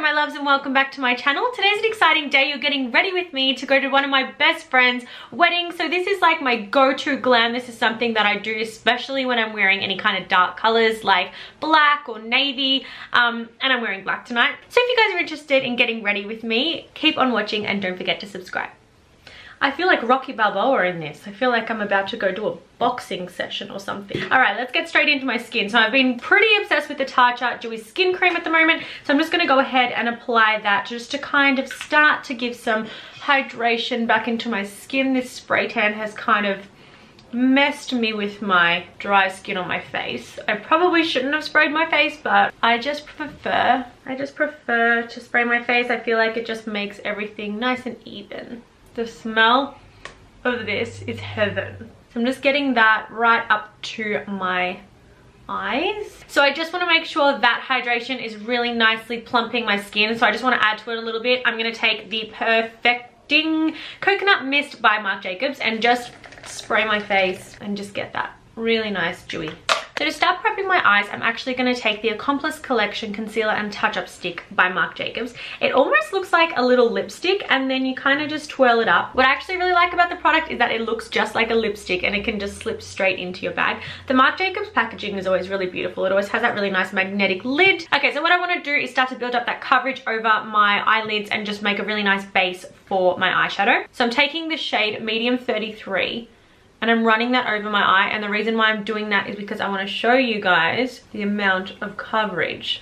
my loves, and welcome back to my channel. Today's an exciting day. You're getting ready with me to go to one of my best friends' weddings. So this is like my go-to glam. This is something that I do especially when I'm wearing any kind of dark colors like black or navy, and I'm wearing black tonight. So if you guys are interested in getting ready with me, keep on watching and don't forget to subscribe. I feel like Rocky Balboa in this. I feel like I'm about to go do a boxing session or something. All right, let's get straight into my skin. So I've been pretty obsessed with the Tarte Dewy skin cream at the moment. So I'm just gonna go ahead and apply that just to kind of start to give some hydration back into my skin. This spray tan has kind of messed me with my dry skin on my face. I probably shouldn't have sprayed my face, but I just prefer to spray my face. I feel like it just makes everything nice and even. The smell of this is heaven. So I'm just getting that right up to my eyes. So I just want to make sure that hydration is really nicely plumping my skin. So I just want to add to it a little bit. I'm going to take the Perfecting Coconut Mist by Marc Jacobs and just spray my face and just get that really nice dewy. So to start prepping my eyes, I'm actually going to take the Accomplice Collection Concealer and Touch-Up Stick by Marc Jacobs. It almost looks like a little lipstick, and then you kind of just twirl it up. What I actually really like about the product is that it looks just like a lipstick and it can just slip straight into your bag. The Marc Jacobs packaging is always really beautiful. It always has that really nice magnetic lid. Okay, so what I want to do is start to build up that coverage over my eyelids and just make a really nice base for my eyeshadow. So I'm taking the shade Medium 33. And I'm running that over my eye, and the reason why I'm doing that is because I want to show you guys the amount of coverage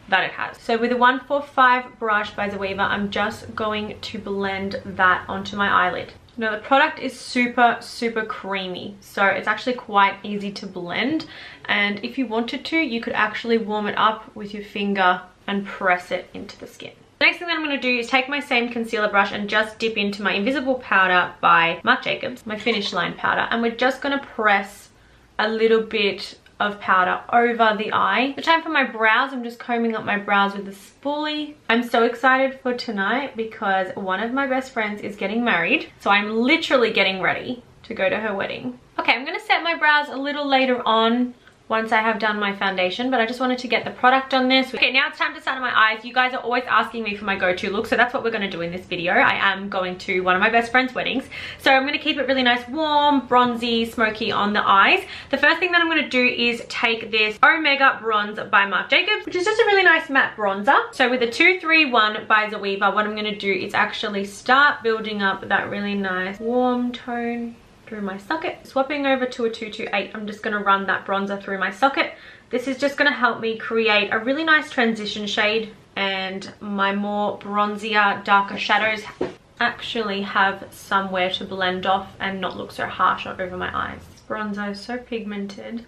that it has. So with a 145 brush by Dewy, I'm just going to blend that onto my eyelid. Now the product is super creamy, so it's actually quite easy to blend, and if you wanted to, you could actually warm it up with your finger and press it into the skin. The next thing that I'm going to do is take my same concealer brush and just dip into my Invisible Powder by Marc Jacobs, my Finish Line powder, and we're just going to press a little bit of powder over the eye. The time for my brows, I'm just combing up my brows with a spoolie. I'm so excited for tonight because one of my best friends is getting married, so I'm literally getting ready to go to her wedding. Okay, I'm going to set my brows a little later on once I have done my foundation, but I just wanted to get the product on this. Okay, now it's time to start on my eyes. You guys are always asking me for my go-to look, so that's what we're gonna do in this video. I am going to one of my best friend's weddings, so I'm gonna keep it really nice, warm, bronzy, smoky on the eyes. The first thing that I'm gonna do is take this Omega Bronze by Marc Jacobs, which is just a really nice matte bronzer. So with a 231 by Dewy, what I'm gonna do is actually start building up that really nice warm tone through my socket. Swapping over to a 228, I'm just going to run that bronzer through my socket. This is just going to help me create a really nice transition shade, and my more bronzier, darker shadows actually have somewhere to blend off and not look so harsh over my eyes. This bronzer is so pigmented,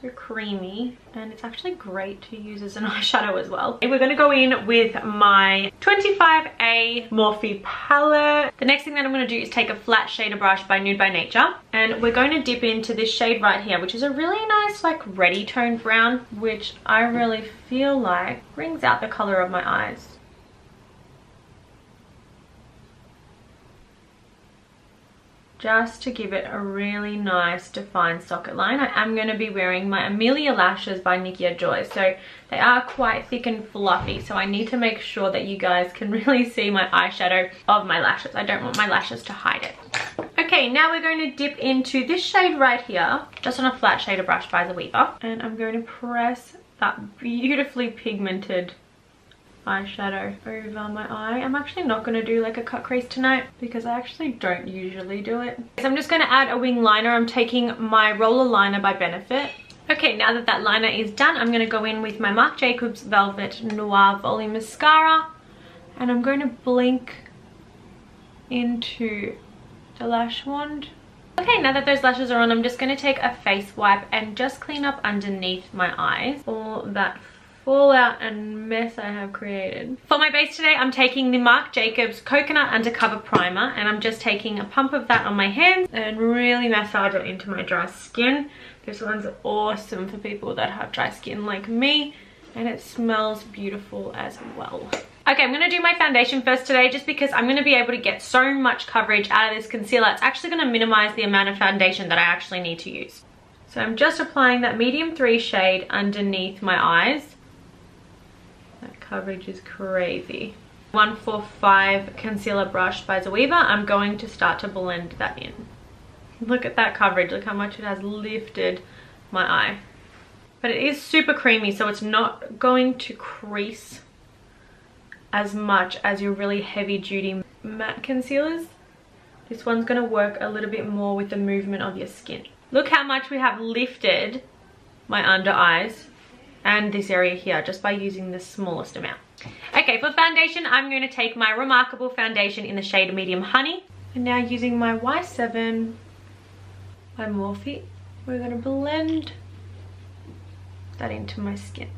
so creamy, and it's actually great to use as an eyeshadow as well. We're going to go in with my 25A Morphe palette. The next thing that I'm going to do is take a flat shader brush by Nude by Nature, and we're going to dip into this shade right here, which is a really nice like reddy toned brown, which I really feel like brings out the color of my eyes. Just to give it a really nice defined socket line. I am going to be wearing my Amelia lashes by NIKKIA Joy, so they are quite thick and fluffy, so I need to make sure that you guys can really see my eyeshadow of my lashes. I don't want my lashes to hide it. Okay, now we're going to dip into this shade right here, just on a flat shader brush by Dewy, and I'm going to press that beautifully pigmented eyeshadow over my eye. I'm actually not going to do like a cut crease tonight because I actually don't usually do it. So I'm just going to add a wing liner. I'm taking my roller liner by Benefit. Okay, now that that liner is done, I'm going to go in with my Marc Jacobs Velvet Noir Volume Mascara, and I'm going to blink into the lash wand. Okay, now that those lashes are on, I'm just going to take a face wipe and just clean up underneath my eyes all that fallout and mess I have created. For my base today, I'm taking the Marc Jacobs Coconut Undercover Primer, and I'm just taking a pump of that on my hands and really massage it into my dry skin. This one's awesome for people that have dry skin like me, and it smells beautiful as well. Okay, I'm going to do my foundation first today just because I'm going to be able to get so much coverage out of this concealer. It's actually going to minimize the amount of foundation that I actually need to use. So I'm just applying that medium 3 shade underneath my eyes. That coverage is crazy. 145 concealer brush by Zoeva. I'm going to start to blend that in. Look at that coverage. Look how much it has lifted my eye. But it is super creamy, so it's not going to crease as much as your really heavy duty matte concealers. This one's going to work a little bit more with the movement of your skin. Look how much we have lifted my under eyes and this area here just by using the smallest amount. Okay, for foundation, I'm going to take my Remarkable foundation in the shade Medium Honey. And now using my Y7 by Morphe, we're going to blend that into my skin.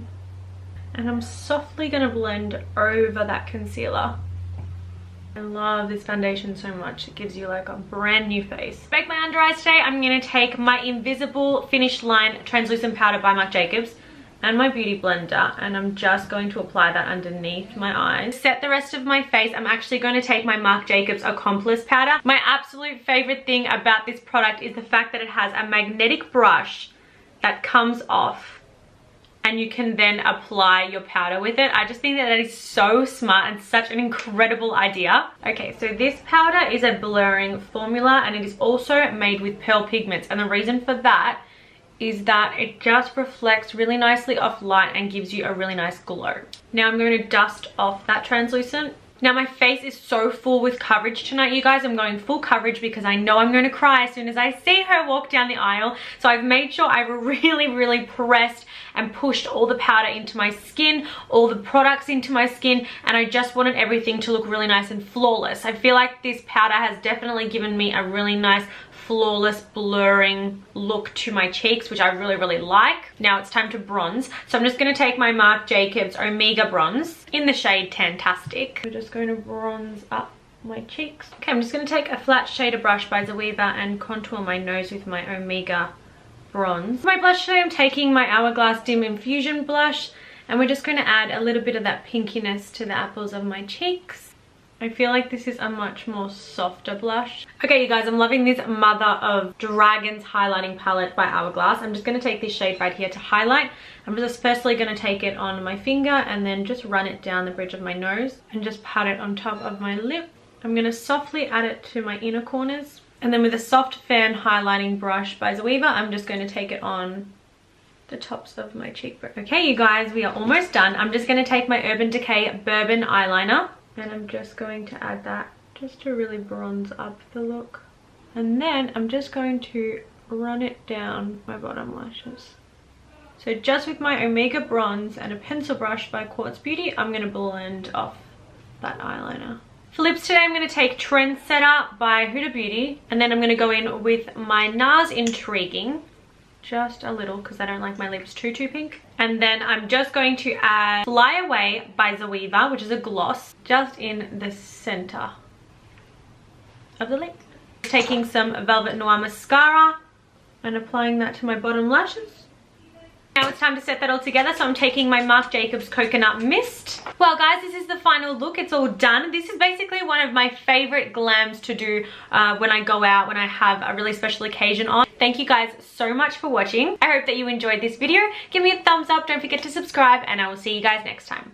And I'm softly going to blend over that concealer. I love this foundation so much. It gives you like a brand new face. To make my under eyes today, I'm going to take my Invisible Finish Line Translucent Powder by Marc Jacobs and my Beauty Blender, and I'm just going to apply that underneath my eyes. To set the rest of my face, I'm actually going to take my Marc Jacobs Accomplice powder. My absolute favorite thing about this product is the fact that it has a magnetic brush that comes off and you can then apply your powder with it. I just think that that is so smart and such an incredible idea. Okay, so this powder is a blurring formula and it is also made with pearl pigments, and the reason for that is that it just reflects really nicely off light and gives you a really nice glow. Now I'm going to dust off that translucent. Now my face is so full with coverage tonight, you guys. I'm going full coverage because I know I'm going to cry as soon as I see her walk down the aisle. So I've made sure I've really pressed and pushed all the powder into my skin, all the products into my skin, and I just wanted everything to look really nice and flawless. I feel like this powder has definitely given me a really nice flawless blurring look to my cheeks, which I really like. Now it's time to bronze. So I'm just going to take my Marc Jacobs Omega bronze in the shade Tantastic. I'm just going to bronze up my cheeks. Okay, I'm just going to take a flat shader brush by Zoeva and contour my nose with my Omega bronze. For my blush today, I'm taking my Hourglass Dim Infusion blush, and we're just going to add a little bit of that pinkiness to the apples of my cheeks. I feel like this is a much more softer blush. Okay, you guys, I'm loving this Mother of Dragons highlighting palette by Hourglass. I'm just going to take this shade right here to highlight. I'm just firstly going to take it on my finger and then just run it down the bridge of my nose and just pat it on top of my lip. I'm going to softly add it to my inner corners. And then with a soft fan highlighting brush by Zoeva, I'm just going to take it on the tops of my cheekbone. Okay, you guys, we are almost done. I'm just going to take my Urban Decay Bourbon eyeliner. And I'm just going to add that just to really bronze up the look. And then I'm just going to run it down my bottom lashes. So just with my Omega bronze and a pencil brush by Quartz Beauty, I'm going to blend off that eyeliner. For lips today, I'm going to take Trendsetter by Huda Beauty. And then I'm going to go in with my NARS Intriguing. Just a little because I don't like my lips too pink. And then I'm just going to add Fly Away by Zoeva, which is a gloss, just in the center of the lip. Taking some Velvet Noir mascara and applying that to my bottom lashes. Now it's time to set that all together, so I'm taking my Marc Jacobs Coconut Mist. Well guys, this is the final look. It's all done. This is basically one of my favorite glams to do when I go out, when I have a really special occasion on. Thank you guys so much for watching. I hope that you enjoyed this video. Give me a thumbs up, don't forget to subscribe, and I will see you guys next time.